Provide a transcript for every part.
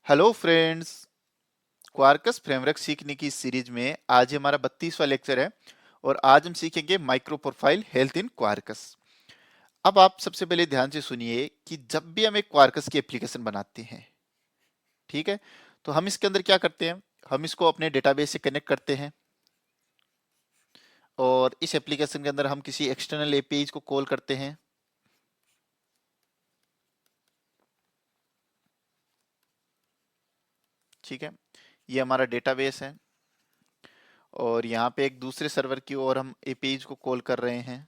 Hello friends. क्वार्कस framework सीखने की इस सीरीज में आज हमारा 32वां लेक्चर है और आज हम सीखेंगे माइक्रो प्रोफाइल हेल्थ इन क्वार्कस। अब आप सबसे पहले ध्यान से सुनिए कि जब भी हम एक क्वार्कस की एप्लीकेशन बनाते हैं, ठीक है, तो हम इसके अंदर क्या करते हैं, हम इसको अपने डेटाबेस से कनेक्ट करते हैं और इस एप्लीकेशन के अंदर हम किसी एक्सटर्नल एपीआई को कॉल करते हैं। ठीक है, ये हमारा डेटाबेस है और यहाँ पे एक दूसरे सर्वर की ओर हम एपीआई को कॉल कर रहे हैं।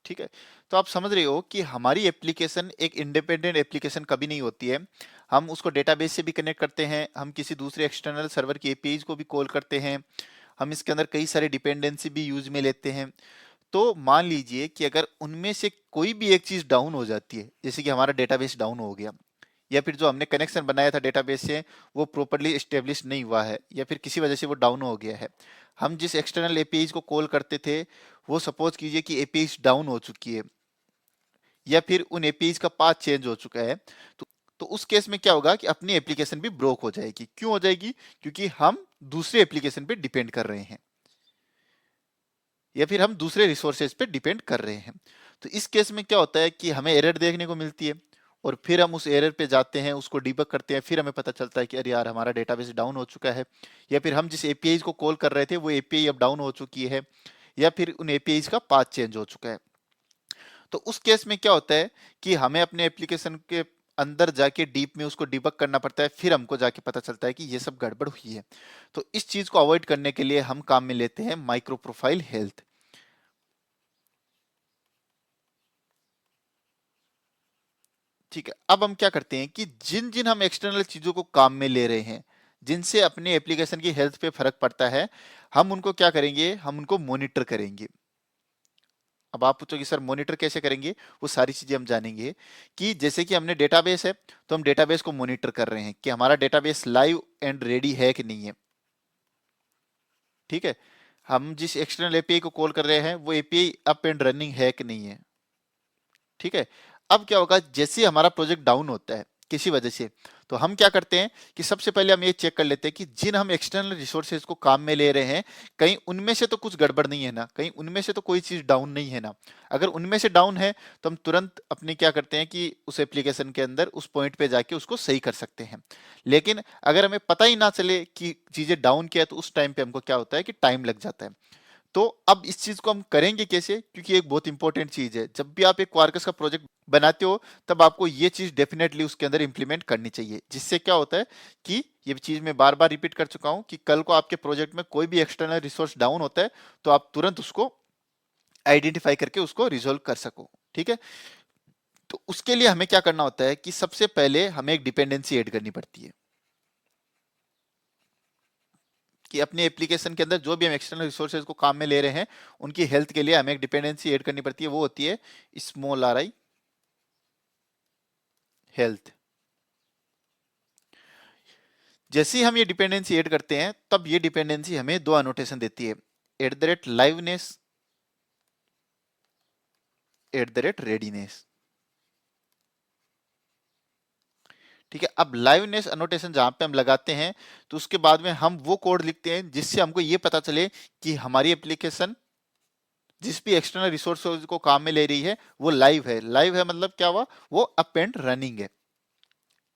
ठीक है, तो आप समझ रहे हो कि हमारी एप्लीकेशन एक इंडिपेंडेंट एप्लीकेशन कभी नहीं होती है। हम उसको डेटाबेस से भी कनेक्ट करते हैं, हम किसी दूसरे एक्सटर्नल सर्वर की एपीआई को भी कॉल करते हैं, हम इसके अंदर कई सारे डिपेंडेंसी भी यूज में लेते हैं। तो मान लीजिए कि अगर उनमें से कोई भी एक चीज डाउन हो जाती है, जैसे कि हमारा डेटाबेस डाउन हो गया या फिर जो हमने कनेक्शन बनाया था डेटाबेस से वो प्रॉपरली एस्टेब्लिश नहीं हुआ है या फिर किसी वजह से वो डाउन हो गया है, हम जिस एक्सटर्नल एपीआई को कॉल करते थे वो सपोज कीजिए कि एपीआई डाउन हो चुकी है या फिर उन एपीआई का पाथ चेंज हो चुका है, तो उस केस में क्या होगा कि अपनी एप्लीकेशन भी ब्रोक हो जाएगी। क्यों हो जाएगी? क्योंकि हम दूसरे एप्लीकेशन पे डिपेंड कर रहे हैं या फिर हम दूसरे रिसोर्सेज पे डिपेंड कर रहे हैं। तो इस केस में क्या होता है कि हमें एरर देखने को मिलती है और फिर हम उस एरर पे जाते हैं, उसको डिबग करते हैं, फिर हमें पता चलता है कि अरे यार हमारा डेटाबेस डाउन हो चुका है या फिर हम जिस एपीआई को कॉल कर रहे थे वो एपीआई अब डाउन हो चुकी है या फिर उन एपीआई का पाथ चेंज हो चुका है। तो उस केस में क्या होता है कि हमें अपने एप्लीकेशन के अंदर जाके डीप में उसको डिबग करना पड़ता है, फिर हमको जाके पता चलता है कि ये सब गड़बड़ हुई है। तो इस चीज को अवॉइड करने के लिए हम काम में लेते हैं माइक्रो प्रोफाइल हेल्थ। ठीक है, अब हम क्या करते हैं कि जिन जिन हम एक्सटर्नल चीजों को काम में ले रहे हैं, जिनसे अपने एप्लीकेशन की हेल्थ पे फर्क पड़ता है, हम उनको क्या करेंगे, हम उनको मॉनिटर करेंगे। अब आप पूछोगे सर मॉनिटर कैसे करेंगे, वो सारी चीजें हम जानेंगे। कि जैसे कि हमने डेटाबेस है तो हम डेटाबेस को मॉनिटर कर रहे हैं कि हमारा डेटाबेस लाइव एंड रेडी है कि नहीं है। ठीक है, हम जिस एक्सटर्नल एपीआई को कॉल कर रहे हैं वो एपीआई अप एंड रनिंग है कि नहीं है। ठीक है, अब क्या होगा, जैसे हमारा प्रोजेक्ट डाउन होता है किसी वजह से, तो हम क्या करते हैं कि सबसे पहले हम ये चेक कर लेते हैं कि जिन हम एक्सटर्नल रिसोर्सेज को काम में ले रहे हैं, कहीं उनमें से तो कुछ गड़बड़ नहीं है ना, कहीं उनमें से तो कोई चीज डाउन नहीं है ना। अगर उनमें से डाउन है तो हम तुरंत अपने क्या करते हैं कि उस एप्लीकेशन के अंदर उस पॉइंट पे जाके उसको सही कर सकते हैं। लेकिन अगर हमें पता ही ना चले कि चीजें डाउन किया है, तो उस टाइम पे हमको क्या होता है कि टाइम लग जाता है। तो अब इस चीज को हम करेंगे कैसे, क्योंकि एक बहुत इंपॉर्टेंट चीज है, जब भी आप एक क्वार्कस का प्रोजेक्ट बनाते हो तब आपको ये चीज डेफिनेटली उसके अंदर इंप्लीमेंट करनी चाहिए। जिससे क्या होता है कि ये चीज मैं बार बार रिपीट कर चुका हूं कि कल को आपके प्रोजेक्ट में कोई भी एक्सटर्नल रिसोर्स डाउन होता है तो आप तुरंत उसको आइडेंटिफाई करके उसको रिजोल्व कर सको। ठीक है, तो उसके लिए हमें क्या करना होता है कि सबसे पहले हमें एक डिपेंडेंसी ऐड करनी पड़ती है कि अपने एप्लीकेशन के अंदर जो भी हम एक्सटर्नल रिसोर्सेज को काम में ले रहे हैं उनकी हेल्थ के लिए हमें एक डिपेंडेंसी ऐड करनी पड़ती है। वो होती है स्मॉल आर आई हेल्थ। जैसे ही हम ये डिपेंडेंसी ऐड करते हैं तब ये डिपेंडेंसी हमें दो अनोटेशन देती है, at the rate liveness, at the rate readiness. ठीक है, अब लाइवनेस अनोटेशन जहां पे हम लगाते हैं तो उसके बाद में हम वो कोड लिखते हैं जिससे हमको ये पता चले कि हमारी एप्लीकेशन जिस भी एक्सटर्नल रिसोर्स को काम में ले रही है वो लाइव है। लाइव है मतलब क्या हुआ, वो अप एंड रनिंग है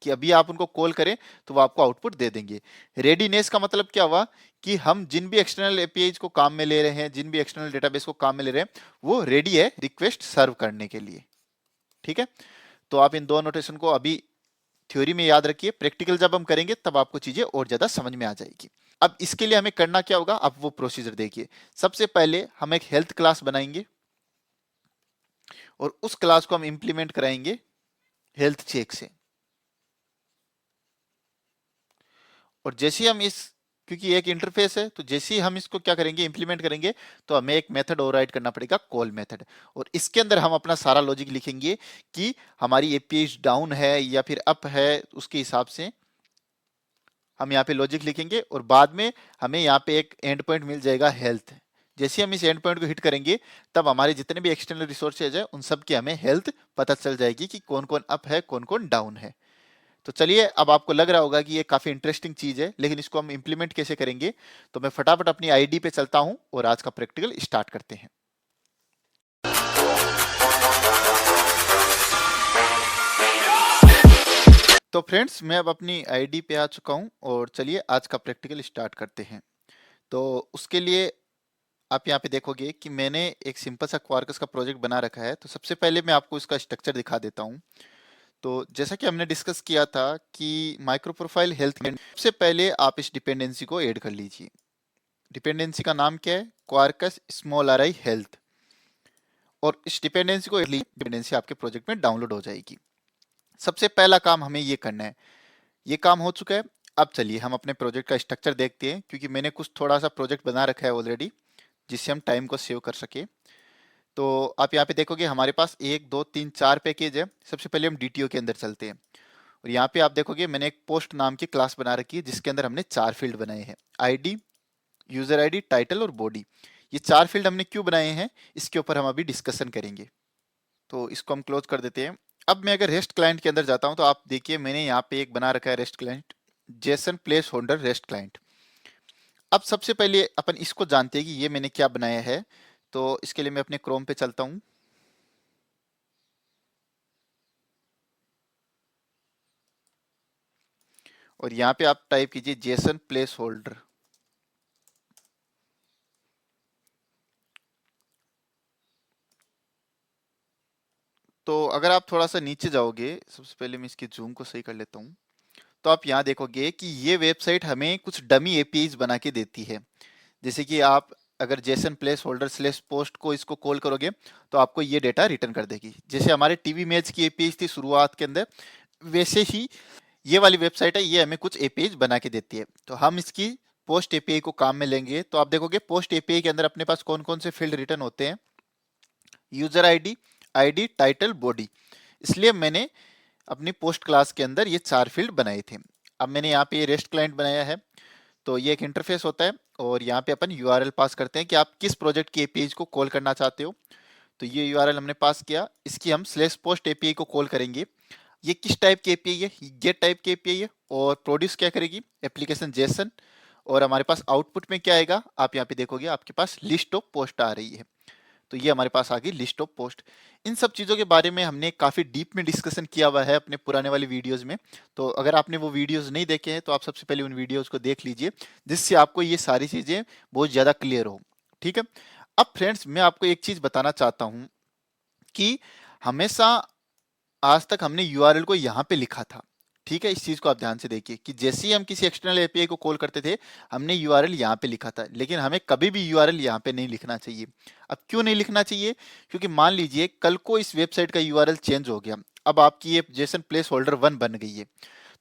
कि अभी आप उनको कॉल करें तो वो आपको आउटपुट दे देंगे। रेडीनेस का मतलब क्या हुआ कि हम जिन भी एक्सटर्नल एपीआई को काम में ले रहे हैं, जिन भी एक्सटर्नल डेटाबेस को काम में ले रहे हैं, वो रेडी है रिक्वेस्ट सर्व करने के लिए। ठीक है, तो आप इन दो नोटेशन को अभी थ्योरी में याद रखिए, प्रैक्टिकल जब हम करेंगे तब आपको चीजें और ज्यादा समझ में आ जाएगी। अब इसके लिए हमें करना क्या होगा, अब वो प्रोसीजर देखिए। सबसे पहले हम एक हेल्थ क्लास बनाएंगे और उस क्लास को हम इंप्लीमेंट कराएंगे हेल्थ चेक से। और जैसे ही हम इस, क्योंकि एक इंटरफेस है, तो जैसे ही हम इसको क्या करेंगे, इंप्लीमेंट करेंगे, तो हमें एक मेथड ओवरराइड करना पड़ेगा, कॉल मेथड। और इसके अंदर हम अपना सारा लॉजिक लिखेंगे कि हमारी एपीआई डाउन है या फिर अप है, उसके हिसाब से हम यहाँ पे लॉजिक लिखेंगे। और बाद में हमें यहाँ पे एक एंड पॉइंट मिल जाएगा हेल्थ। जैसे हम इस एंड पॉइंट को हिट करेंगे तब हमारे जितने भी एक्सटर्नल रिसोर्सेज है उन सब की हमें हेल्थ पता चल जाएगी कि कौन कौन अप है कौन कौन डाउन है। तो चलिए, अब आपको लग रहा होगा कि ये काफी इंटरेस्टिंग चीज है, लेकिन इसको हम इंप्लीमेंट कैसे करेंगे। तो मैं फटाफट अपनी आईडी पे चलता हूं और आज का प्रैक्टिकल स्टार्ट करते हैं। तो फ्रेंड्स, मैं अब अपनी आईडी पे आ चुका हूं और चलिए आज का प्रैक्टिकल स्टार्ट करते हैं। तो उसके लिए आप यहाँ पे देखोगे कि मैंने एक सिंपल सा क्वार्कस का प्रोजेक्ट बना रखा है। तो सबसे पहले मैं आपको इसका स्ट्रक्चर दिखा देता हूँ। तो जैसा कि हमने डिस्कस किया था कि माइक्रो प्रोफाइल हेल्थ, सबसे पहले आप इस डिपेंडेंसी को ऐड कर लीजिए। डिपेंडेंसी का नाम क्या है? क्वार्कस स्मॉल आर आई हेल्थ। और इस डिपेंडेंसी को डिपेंडेंसी आपके प्रोजेक्ट में डाउनलोड हो जाएगी। सबसे पहला काम हमें ये करना है। ये काम हो चुका है। अब चलिए हम अपने प्रोजेक्ट का स्ट्रक्चर देखते हैं, क्योंकि मैंने कुछ थोड़ा सा प्रोजेक्ट बना रखा है ऑलरेडी, जिससे हम टाइम को सेव कर सके। तो आप यहाँ पे देखोगे हमारे पास 1 2 3 4 पैकेज है। सबसे पहले हम डीटीओ के अंदर चलते हैं और यहाँ पे आप देखोगे मैंने एक पोस्ट नाम की क्लास बना रखी है, जिसके अंदर हमने 4 फील्ड बनाए हैं: आईडी, यूजर आईडी, टाइटल और बॉडी। ये 4 फील्ड हमने क्यों बनाए हैं, इसके ऊपर हम अभी डिस्कशन करेंगे। तो इसको हम क्लोज कर देते हैं। अब मैं अगर रेस्ट क्लाइंट के अंदर जाता हूँ तो आप देखिए मैंने यहाँ पे एक बना रखा है rest client, Jason place holder rest client. अब सबसे पहले अपन इसको जानते हैं कि ये मैंने क्या बनाया है। तो इसके लिए मैं अपने क्रोम पे चलता हूँ और यहाँ पे आप टाइप कीजिए जेसन प्लेस होल्डर। तो अगर आप थोड़ा सा नीचे जाओगे, सबसे पहले मैं इसकी जूम को सही कर लेता हूँ, तो आप यहाँ देखोगे कि ये वेबसाइट हमें कुछ डमी एपीआईज बना के देती है। जैसे कि आप अगर Jason place holder slash post को इसको कॉल करोगे तो आपको ये डेटा रिटर्न कर देगी। जैसे हमारे टीवी मैच की एपीआईज थी शुरुआत के अंदर, वैसे ही ये वाली वेबसाइट है, ये हमें कुछ एपीआईज बना के देती है। तो हम इसकी पोस्ट एपीआई को काम में लेंगे। तो आप देखोगे पोस्ट एपीआई के अंदर अपने पास कौन कौन से फील्ड रिटर्न होते हैं: user ID, ID, title, body. इसलिए मैंने अपनी पोस्ट क्लास के अंदर ये 4 फील्ड बनाए थे। अब मैंने यहाँ पे ये रेस्ट क्लाइंट बनाया है। तो ये एक इंटरफेस होता है और यहाँ पे अपन यूआरएल पास करते हैं कि आप किस प्रोजेक्ट की एपीआई को कॉल करना चाहते हो। तो ये यूआरएल हमने पास किया, इसकी हम स्लैश पोस्ट एपीआई को कॉल करेंगे। ये किस टाइप की एपीआई है? गेट टाइप की एपीआई है और प्रोड्यूस क्या करेगी? Application Jason. और हमारे पास आउटपुट में क्या आएगा? आप यहाँ पे देखोगे आपके पास लिस्ट ऑफ पोस्ट आ रही है। तो ये हमारे पास आ गई लिस्ट ऑफ पोस्ट। इन सब चीज़ों के बारे में हमने काफ़ी डीप में डिस्कशन किया हुआ है अपने पुराने वाली वीडियोस में। तो अगर आपने वो वीडियोस नहीं देखे हैं तो आप सबसे पहले उन वीडियोस को देख लीजिए, जिससे आपको ये सारी चीज़ें बहुत ज़्यादा क्लियर हो। ठीक है। अब फ्रेंड्स, मैं आपको एक चीज़ बताना चाहता हूँ कि हमेशा आज तक हमने यूआरएल को यहाँ पे लिखा था। ठीक है, इस चीज को आप ध्यान से देखिए कि जैसे ही हम किसी एक्सटर्नल एपीआई को कॉल करते थे, हमने यूआरएल यहाँ पे लिखा था, लेकिन हमें कभी भी यूआरएल यहाँ पे नहीं लिखना चाहिए। अब क्यों नहीं लिखना चाहिए? क्योंकि मान लीजिए कल को इस वेबसाइट का यूआरएल चेंज हो गया, अब आपकी ये जेसन प्लेस होल्डर 1 बन गई है।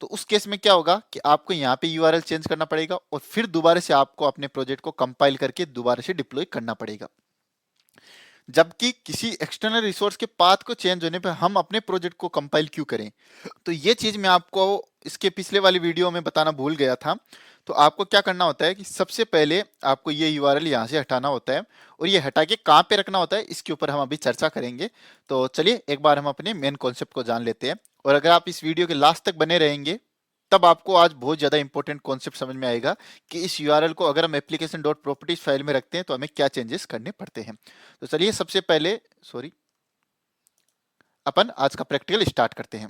तो उस केस में क्या होगा कि आपको यहाँ पे यूआरएल चेंज करना पड़ेगा और फिर दोबारा से आपको अपने प्रोजेक्ट को कंपाइल करके दोबारा से डिप्लॉय करना पड़ेगा। जबकि किसी एक्सटर्नल रिसोर्स के पाथ को चेंज होने पे हम अपने प्रोजेक्ट को कंपाइल क्यों करें? तो ये चीज मैं आपको इसके पिछले वाली वीडियो में बताना भूल गया था। तो आपको क्या करना होता है कि सबसे पहले आपको ये यूआरएल यहाँ से हटाना होता है और ये हटा के कहाँ पे रखना होता है, इसके ऊपर हम अभी चर्चा करेंगे। तो चलिए एक बार हम अपने मेन कॉन्सेप्ट को जान लेते हैं। और अगर आप इस वीडियो के लास्ट तक बने रहेंगे तब आपको आज बहुत ज्यादा इंपॉर्टेंट कॉन्सेप्ट समझ में आएगा कि इस यूआरएल को अगर हम एप्लीकेशन डॉट प्रॉपर्टीज फाइल में रखते हैं तो हमें क्या चेंजेस करने पड़ते हैं। तो चलिए सबसे पहले अपन आज का प्रैक्टिकल स्टार्ट करते हैं।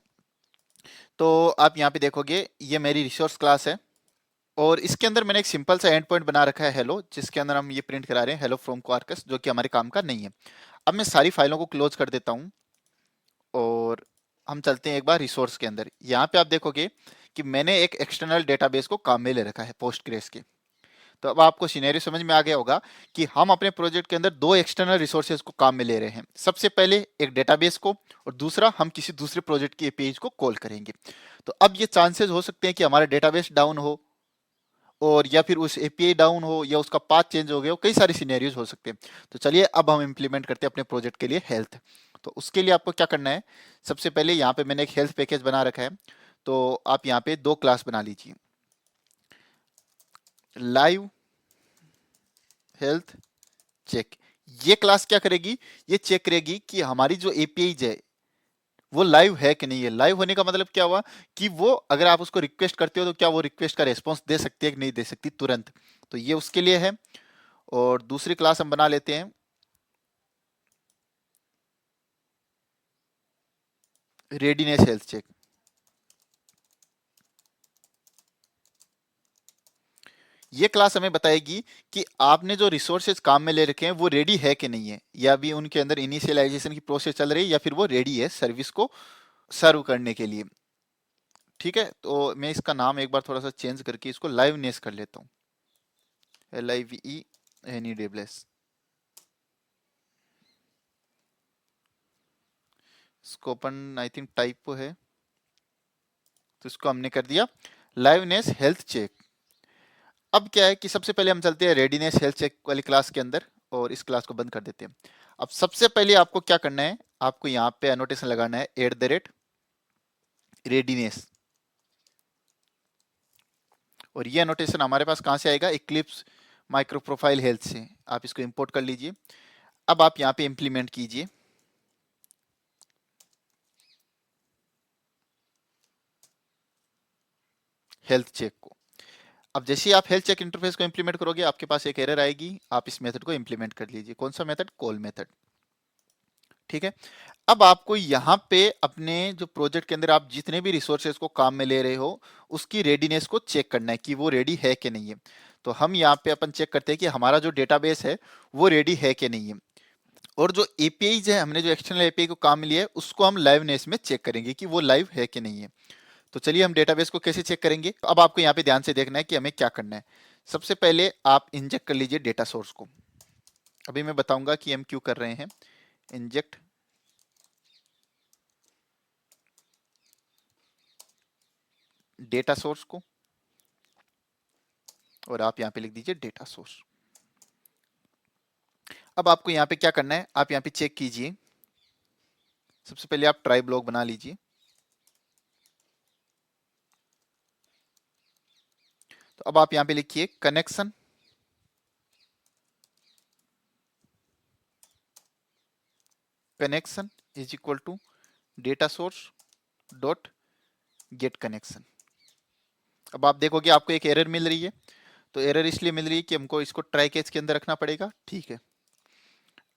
तो आप यहाँ पे देखोगे ये मेरी रिसोर्स क्लास है और इसके अंदर मैंने एक सिंपल सा एंड पॉइंट बना रखा है हेलो, जिसके अंदर हम ये प्रिंट करा रहे हैं हेलो फ्रॉम क्वार्कस, जो कि हमारे काम का नहीं है। अब मैं सारी फाइलों को क्लोज कर देता हूँ और हम चलते हैं एक बार रिसोर्स के अंदर। यहाँ पे आप देखोगे कि मैंने एक एक्सटर्नल डेटाबेस को काम में ले रखा है पोस्टग्रेस के। तो अब आपको सिनेरियो समझ में आ गया होगा कि हम अपने प्रोजेक्ट के अंदर 2 एक्सटर्नल रिसोर्सेज को काम में ले रहे हैं। सबसे पहले एक डेटाबेस को और दूसरा हम किसी दूसरे प्रोजेक्ट की एपीआई को कॉल करेंगे। तो अब ये चांसेस हो सकते हैं कि हमारा डेटाबेस डाउन हो और या फिर उस एपीआई डाउन हो या उसका पाथ चेंज हो गया हो, कई सारे सिनेरियोज हो सकते हैं। तो चलिए अब हम इंप्लीमेंट करते हैं अपने प्रोजेक्ट के लिए हेल्थ। तो उसके लिए आपको क्या करना है, सबसे पहले यहाँ पे मैंने एक हेल्थ पैकेज बना रखा है। तो आप यहाँ पे 2 क्लास बना लीजिए, लाइव हेल्थ चेक। ये क्लास क्या करेगी? ये चेक करेगी कि हमारी जो एपीआई है वो लाइव है कि नहीं है। लाइव होने का मतलब क्या हुआ कि वो अगर आप उसको रिक्वेस्ट करते हो तो क्या वो रिक्वेस्ट का रिस्पॉन्स दे सकती है कि नहीं दे सकती तुरंत। तो ये उसके लिए है। और दूसरी क्लास हम बना लेते हैं रेडीनेस हेल्थ चेक। ये क्लास हमें बताएगी कि आपने जो रिसोर्सेज काम में ले रखे हैं वो रेडी है कि नहीं है, या अभी उनके अंदर इनिशियलाइजेशन की प्रोसेस चल रही है, या फिर वो रेडी है सर्विस को सर्व करने के लिए। ठीक है, तो मैं इसका नाम एक बार थोड़ा सा चेंज करके इसको लाइवनेस कर लेता हूँ। LIVENESS। इसको अपन आई थिंक टाइपो है, तो इसको हमने कर दिया लाइवनेस हेल्थ चेक। अब क्या है कि सबसे पहले हम चलते हैं रेडीनेस हेल्थ चेक वाली क्लास के अंदर और इस क्लास को बंद कर देते हैं। अब सबसे पहले आपको क्या करना है, आपको यहाँ पे एनोटेशन लगाना है @readiness। और ये एनोटेशन हमारे पास कहाँ से आएगा, इक्लिप्स माइक्रो प्रोफाइल हेल्थ से। आप इसको इंपोर्ट कर लीजिए। अब आप यहाँ पे इंप्लीमेंट कीजिए हेल्थ चेक को। अब जैसे ही आप हेल्थ चेक इंटरफेस को इंप्लीमेंट करोगे आपके पास एक एरर आएगी, आप इस मेथड को इंप्लीमेंट कर लीजिए। कौन सा मेथड, कॉल मेथड। ठीक है, अब आपको यहाँ पे अपने जो प्रोजेक्ट के अंदर आप जितने भी रिसोर्सेज को काम में ले रहे हो उसकी रेडीनेस को चेक करना है कि वो रेडी है कि नहीं है। तो हम यहाँ पे अपन चेक करते हैं कि हमारा जो डेटाबेस है वो रेडी है कि नहीं है। और जो एपीआई है, हमने जो एक्सटर्नल एपीआई को काम में लिया है उसको हम लाइवनेस में चेक करेंगे कि वो लाइव है कि नहीं है। तो चलिए हम डेटाबेस को कैसे चेक करेंगे। अब आपको यहाँ पे ध्यान से देखना है कि हमें क्या करना है। सबसे पहले आप इंजेक्ट कर लीजिए डेटा सोर्स को। अभी मैं बताऊंगा कि हम क्यों कर रहे हैं इंजेक्ट डेटा सोर्स को, और आप यहाँ पे लिख दीजिए डेटा सोर्स। अब आपको यहाँ पे क्या करना है, आप यहाँ पे चेक कीजिए। सबसे पहले आप ट्राई ब्लॉक बना लीजिए। तो अब आप यहाँ पे लिखिए connection connection is equal to data source dot get connection. अब आप देखोगे आपको एक एरर मिल रही है। तो एरर इसलिए मिल रही है कि हमको इसको ट्राई केस के अंदर रखना पड़ेगा। ठीक है,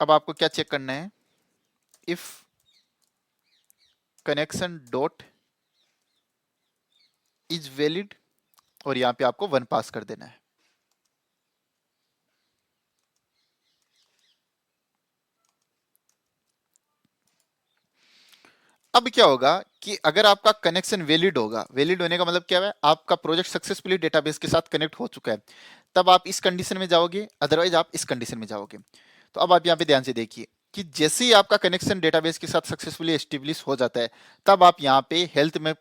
अब आपको क्या चेक करना है, if connection dot is valid, और यहाँ पे आपको 1 पास कर देना है। अब क्या होगा कि अगर आपका कनेक्शन वैलिड होगा, वैलिड होने का मतलब क्या है, आपका प्रोजेक्ट सक्सेसफुली डेटाबेस के साथ कनेक्ट हो चुका है, तब आप इस कंडीशन में जाओगे, अदरवाइज आप इस कंडीशन में जाओगे। तो अब आप यहाँ पे ध्यान से देखिए कि जैसे ही आपका कनेक्शन डेटाबेस के साथ सक्सेसफुली एस्टेब्लिश हो जाता है, तब आप यहाँ पे हेल्थ में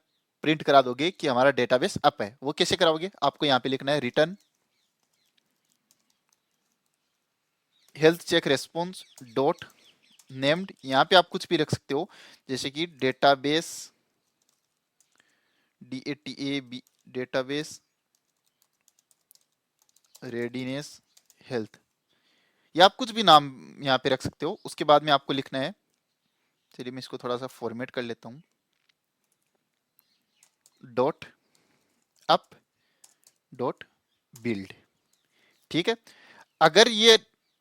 प्रिंट करा दोगे कि हमारा डेटाबेस अप है। वो कैसे कराओगे, आपको यहाँ पे लिखना है return health check response dot named. यहाँ पे आप कुछ भी रख सकते हो, जैसे कि database DATAB database readiness health, या आप कुछ भी नाम यहाँ पे रख सकते हो। उसके बाद में आपको लिखना है, चलिए मैं इसको थोड़ा सा फॉर्मेट कर लेता हूँ, डॉट अप डॉट बिल्ड। ठीक है, अगर ये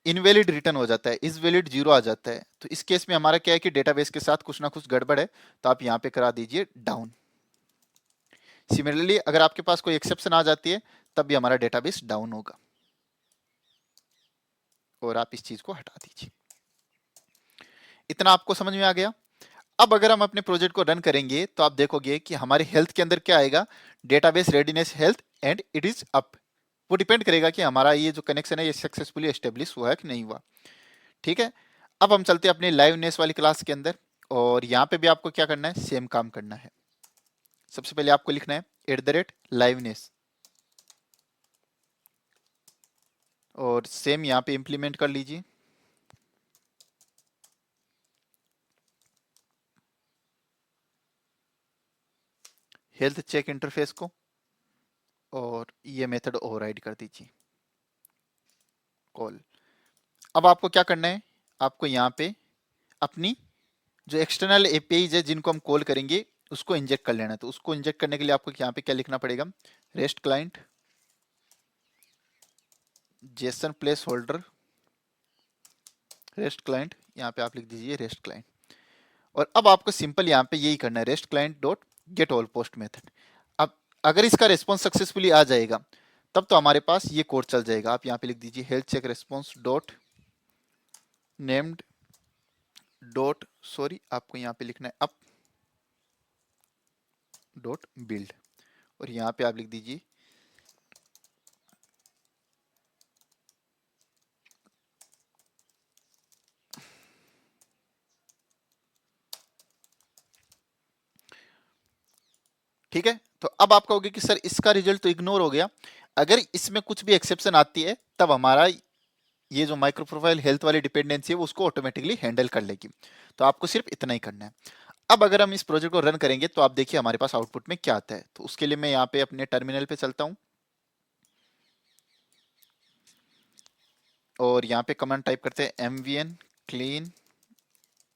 इनवैलिड रिटर्न हो जाता है, इज वैलिड 0 आ जाता है, तो इस केस में हमारा क्या है कि डेटाबेस के साथ कुछ ना कुछ गड़बड़ है। तो आप यहाँ पे करा दीजिए डाउन। सिमिलरली अगर आपके पास कोई एक्सेप्शन आ जाती है, तब भी हमारा डेटाबेस डाउन होगा, और आप इस चीज को हटा दीजिए। इतना आपको समझ में आ गया। अब अगर हम अपने प्रोजेक्ट को रन करेंगे तो आप देखोगे कि हमारे हेल्थ के अंदर क्या आएगा, database readiness health and it is up. वो डिपेंड करेगा कि हमारा ये जो कनेक्शन है ये सक्सेसफुली एस्टेब्लिश हुआ है कि नहीं हुआ। ठीक है, अब हम चलते हैं अपने लाइवनेस वाली क्लास के अंदर, और यहाँ पे भी आपको क्या करना है, सेम काम करना है। सबसे पहले आपको लिखना है @liveness, और सेम यहाँ पे इंप्लीमेंट कर लीजिए हेल्थ चेक इंटरफेस को, और ये मेथड ओवरराइड कर दीजिए कॉल। अब आपको क्या करना है, आपको यहाँ पे अपनी जो एक्सटर्नल एपीआईज है जिनको हम कॉल करेंगे उसको इंजेक्ट कर लेना है। तो उसको इंजेक्ट करने के लिए आपको यहाँ पे क्या लिखना पड़ेगा, rest client Jason place holder rest client, यहाँ पे आप लिख दीजिए रेस्ट क्लाइंट। और अब आपको सिंपल यहाँ पे यही करना है, rest client dot get all post method. अब अगर इसका रिस्पॉन्स सक्सेसफुली आ जाएगा तब तो हमारे पास ये कोड चल जाएगा। आप यहाँ पे लिख दीजिए health check response dot named dot sorry, आपको यहाँ पे लिखना है अप डॉट बिल्ड, और यहाँ पे आप लिख दीजिए ठीक है। तो अब आप कहोगे कि सर इसका रिजल्ट तो इग्नोर हो गया, अगर इसमें कुछ भी एक्सेप्शन आती है तब हमारा ये जो माइक्रो प्रोफाइल हेल्थ वाली डिपेंडेंसी है वो उसको ऑटोमेटिकली हैंडल कर लेगी। तो आपको सिर्फ इतना ही करना है। अब अगर हम इस प्रोजेक्ट को रन करेंगे तो आप देखिए हमारे पास आउटपुट में क्या आता है। तो उसके लिए मैं यहाँ पे अपने टर्मिनल पे चलता हूँ और यहाँ पे कमांड टाइप करते हैं mvn clean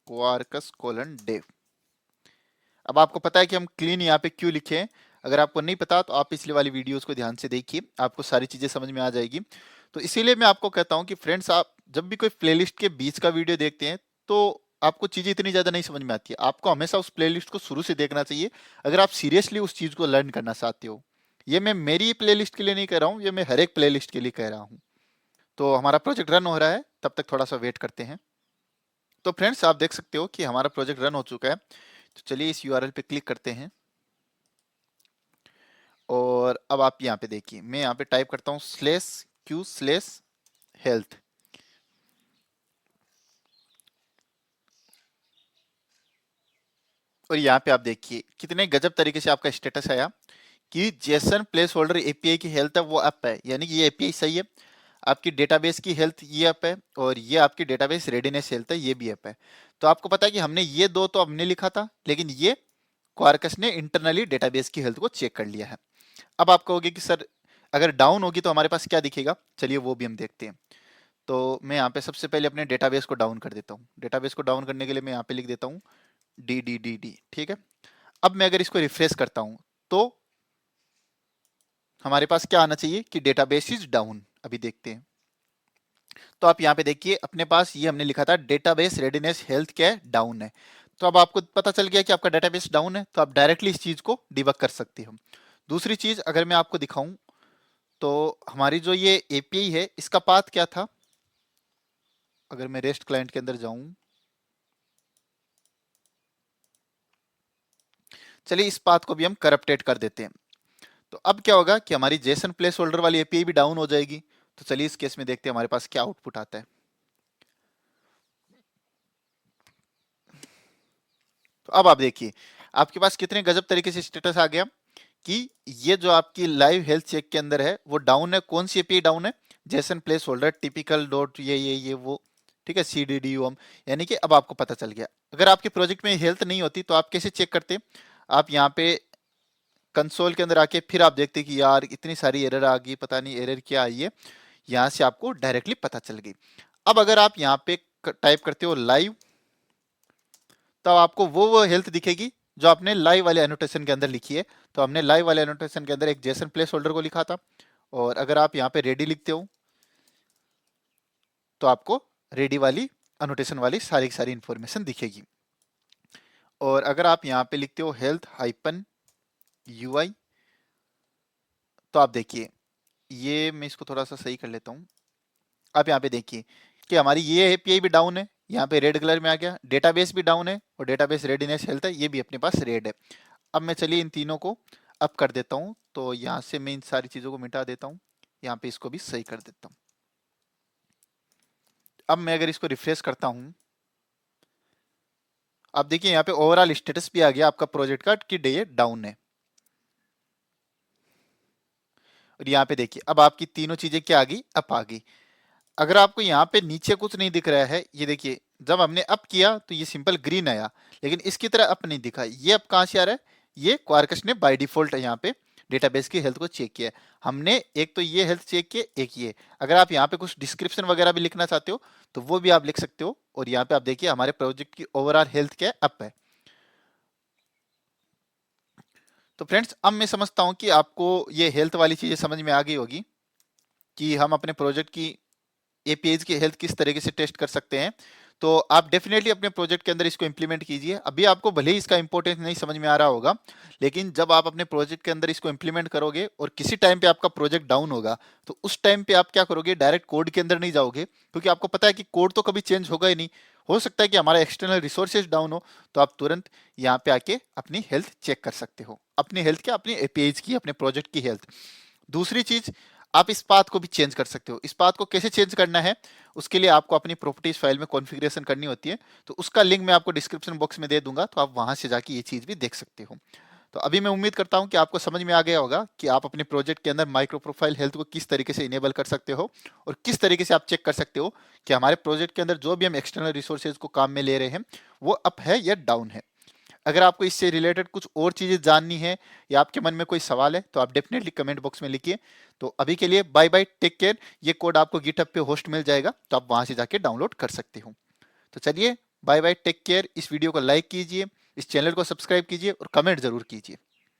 quarkus :dev। अब आपको पता है कि हम क्लीन यहाँ पे क्यों लिखे हैं, अगर आपको नहीं पता तो आप पिछले वाली वीडियोस को ध्यान से देखिए, आपको सारी चीजें समझ में आ जाएगी। तो इसीलिए मैं आपको कहता हूँ कि फ्रेंड्स आप जब भी कोई प्लेलिस्ट के बीच का वीडियो देखते हैं तो आपको चीजें इतनी ज्यादा नहीं समझ में आती है, आपको हमेशा उस प्लेलिस्ट को शुरू से देखना चाहिए अगर आप सीरियसली उस चीज को लर्न करना चाहते हो। ये मैं मेरी प्लेलिस्ट के लिए नहीं कह रहा हूँ, ये मैं हर एक प्लेलिस्ट के लिए कह रहा हूँ। तो हमारा प्रोजेक्ट रन हो रहा है, तब तक थोड़ा सा वेट करते हैं। तो फ्रेंड्स आप देख सकते हो कि हमारा प्रोजेक्ट रन हो चुका है। तो चलिए इस यूआरएल पे क्लिक करते हैं और अब आप यहाँ पे देखिए मैं यहाँ पे टाइप करता हूँ /q/health। और यहाँ पे आप देखिए कितने गजब तरीके से आपका स्टेटस आया कि जेसन प्लेस होल्डर एपीआई की हेल्थ है वो अप है, यानी कि ये एपीआई सही है। आपकी डेटाबेस की हेल्थ ये अप है और ये आपकी डेटाबेस रेडीनेस हेल्थ है ये भी अप है। तो आपको पता है कि हमने ये दो तो हमने लिखा था, लेकिन ये क्वार्कस ने इंटरनली डेटाबेस की हेल्थ को चेक कर लिया है। अब आप कहोगे कि सर अगर डाउन होगी तो हमारे पास क्या दिखेगा, चलिए वो भी हम देखते हैं। तो मैं यहाँ पे सबसे पहले अपने डेटाबेस को डाउन कर देता हूँ। डेटाबेस को डाउन करने के लिए मैं यहाँ पे लिख देता हूँ डी, ठीक है। अब मैं अगर इसको रिफ्रेश करता हूँ तो हमारे पास क्या आना चाहिए कि डेटाबेस इज डाउन। अभी देखते हैं। तो आप यहाँ पे देखिए अपने पास ये हमने लिखा था डेटाबेस रेडीनेस हेल्थ क्या है, डाउन है। तो अब आपको पता चल गया कि आपका डेटाबेस डाउन है, तो आप डायरेक्टली इस चीज को डिबग कर सकते हो। दूसरी चीज अगर मैं आपको दिखाऊं तो हमारी जो ये एपीआई है इसका पाथ क्या था, अगर मैं रेस्ट क्लाइंट के अंदर जाऊं, चलिए इस पाथ को भी हम करप्टेड कर देते हैं। तो अब क्या होगा कि हमारी जेसन प्लेस होल्डर वाली एपीआई भी डाउन हो जाएगी। तो चलिए इस केस में देखते हैं हमारे पास क्या आउटपुट आता है। तो अब आप देखिए आपके पास कितने गजब तरीके से स्टेटस आ गया कि ये जो आपकी लाइव हेल्थ चेक के अंदर है वो डाउन है। कौन सी एपीआई डाउन है, Jason place holder typical dot ये वो, ठीक है, CDDUM। यानी कि अब आपको पता चल गया। अगर आपके प्रोजेक्ट में हेल्थ नहीं होती तो आप कैसे चेक करते, आप यहाँ पे कंसोल के अंदर आके फिर आप देखते कि यार इतनी सारी एरर आ गई, पता नहीं एरर क्या आई है, यहाँ से आपको डायरेक्टली पता चल गई। अब अगर आप यहाँ पे टाइप करते हो लाइव, तब आपको वो हेल्थ दिखेगी जो आपने लाइव वाले एनोटेशन के अंदर लिखी है। तो हमने लाइव वाले एनोटेशन के अंदर एक जेसन प्लेस होल्डर को लिखा था, और अगर आप यहाँ पे रेडी लिखते हो तो आपको रेडी वाली अनोटेशन वाली सारी की सारी इंफॉर्मेशन दिखेगी। और अगर आप यहाँ पे लिखते हो health-ui, तो आप देखिए ये मैं इसको थोड़ा सा सही कर लेता हूँ। आप यहाँ पे देखिए कि हमारी ये एपीआई भी डाउन है, यहाँ पे रेड कलर में आ गया। डेटाबेस भी डाउन है और डेटाबेस रेडीनेस हेल्थ है ये भी अपने पास रेड है। अब मैं चलिए इन तीनों को अप कर देता हूँ। तो यहाँ से मैं इन सारी चीज़ों को मिटा देता हूँ, यहाँ पे इसको भी सही कर देता हूँ। अब मैं अगर इसको रिफ्रेश करता हूँ, आप देखिए यहाँ पे ओवरऑल स्टेटस भी आ गया आपका प्रोजेक्ट का कि डे डाउन है। और यहाँ पे देखिए अब आपकी तीनों चीजें क्या आ गई, अप आ गई। अगर आपको यहाँ पे नीचे कुछ नहीं दिख रहा है, ये देखिए जब हमने अप किया तो ये सिंपल ग्रीन आया, लेकिन इसकी तरह अप नहीं दिखा। ये अप कहाँ से आ रहा है, ये क्वार्कस ने बाय डिफॉल्ट यहाँ पे डेटाबेस की हेल्थ को चेक किया है। हमने एक तो ये हेल्थ चेक किए, एक ये। अगर आप यहाँ पे कुछ डिस्क्रिप्शन वगैरह भी लिखना चाहते हो तो वो भी आप लिख सकते हो। और यहाँ पे आप देखिए हमारे प्रोजेक्ट की ओवरऑल हेल्थ क्या है, अप है। तो फ्रेंड्स अब मैं समझता हूँ कि आपको ये हेल्थ वाली चीजें समझ में आ गई होगी कि हम अपने प्रोजेक्ट की एपीआईज की हेल्थ किस तरीके से टेस्ट कर सकते हैं। तो आप डेफिनेटली अपने प्रोजेक्ट के अंदर इसको इंप्लीमेंट कीजिए। अभी आपको भले ही इसका इंपॉर्टेंस नहीं समझ में आ रहा होगा, लेकिन जब आप अपने प्रोजेक्ट के अंदर इसको इंप्लीमेंट करोगे और किसी टाइम पे आपका प्रोजेक्ट डाउन होगा, तो उस टाइम पे आप क्या करोगे, डायरेक्ट कोड के अंदर नहीं जाओगे, क्योंकि आपको पता है कि कोड तो कभी चेंज होगा ही नहीं। हो सकता है कि हमारा एक्सटर्नल रिसोर्सेज डाउन हो, तो आप तुरंत यहाँ पे आके अपनी हेल्थ चेक कर सकते हो। अपनी हेल्थ क्या, अपनी एपीआईज की, अपने प्रोजेक्ट की हेल्थ। दूसरी चीज, आप इस पाथ को भी चेंज कर सकते हो। इस पाथ को कैसे चेंज करना है, उसके लिए आपको अपनी प्रॉपर्टीज फाइल में कॉन्फ़िगरेशन करनी होती है। तो उसका लिंक मैं आपको डिस्क्रिप्शन बॉक्स में दे दूंगा, तो आप वहां से जाके ये चीज भी देख सकते हो। तो अभी मैं उम्मीद करता हूं कि आपको समझ में आ गया होगा कि आप अपने प्रोजेक्ट के अंदर माइक्रो प्रोफाइल हेल्थ को किस तरीके से इनेबल कर सकते हो और किस तरीके से आप चेक कर सकते हो कि हमारे प्रोजेक्ट के अंदर जो भी हम एक्सटर्नल रिसोर्सेज को काम में ले रहे हैं वो अप है या डाउन है। अगर आपको इससे रिलेटेड कुछ और चीजें जाननी है या आपके मन में कोई सवाल है तो आप डेफिनेटली कमेंट बॉक्स में लिखिए। तो अभी के लिए बाय बाय, टेक केयर। ये कोड आपको गिटहब पे होस्ट मिल जाएगा, तो आप वहां से जाके डाउनलोड कर सकते हो। तो चलिए बाय बाय, टेक केयर। इस वीडियो को लाइक कीजिए, इस चैनल को सब्सक्राइब कीजिए और कमेंट जरूर कीजिए।